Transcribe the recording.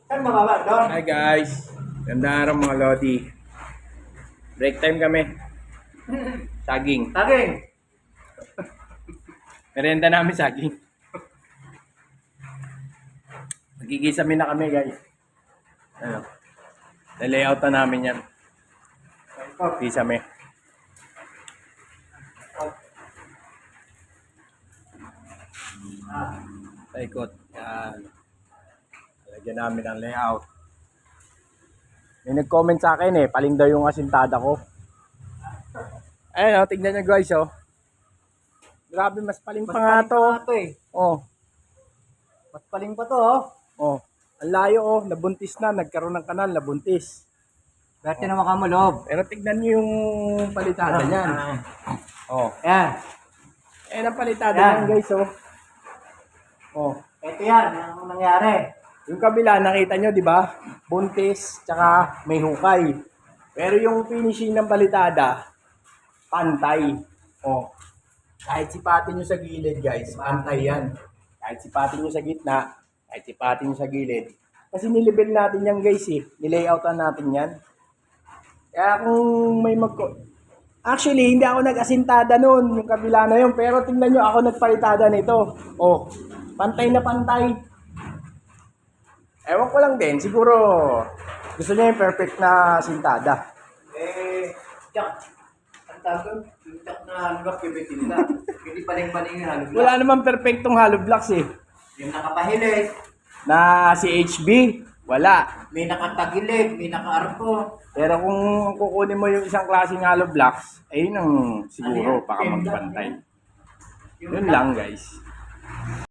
Saan mababa? Doon? Hi guys, ganda araw mga Lodi. Break time kami. Saging. Saging. Merienda namin saging. Magkikisami na kami guys. Ano? Layout na namin yan. Kisame. Paikot. Yan. Lagyan namin ang layout. May nag-comment sa akin paling daw yung asintada ko. Ayun tignan nyo guys Grabe, mas paling pa nga to. Oh. Mas paling pa to, oh. Oh. Ang layo nabuntis na, nagkaroon ng kanal, nabuntis. Dati na makamulog. Pero tignan nyo yung palitada niyan. Oh. Yan. Ayan ang palitada Yan. niyan guys, Oh. Ito yan, ang nangyari. Yung kabila, nakita nyo, di ba? Buntis, tsaka may hukay. Pero yung finishing ng palitada, pantay. Oh. Kahit sipatin nyo sa gilid, guys, pantay yan. Kahit sipatin nyo sa gitna, kahit sipatin nyo sa gilid. Kasi nilibel natin yan, guys, nilayoutan natin yan. Kaya kung may Actually, hindi ako nag-asintada nun, yung kabila na yun. Pero tingnan nyo, ako nagpalitada nito. Oh, pantay na pantay. Ewan ko lang din, siguro gusto niya yung perfect na sintada. Jack. Ang tawag yung Jack na halubak kibitin na. Hindi paling-paling yung halubak. Wala namang perfectong hollow blocks Yung nakapahilig. Na si HB, wala. May nakatagilid, may nakaarpo. Pero kung kukunin mo yung isang klaseng hollow blocks, ayun ang siguro Ano yan? baka magpantay. Yun lang guys.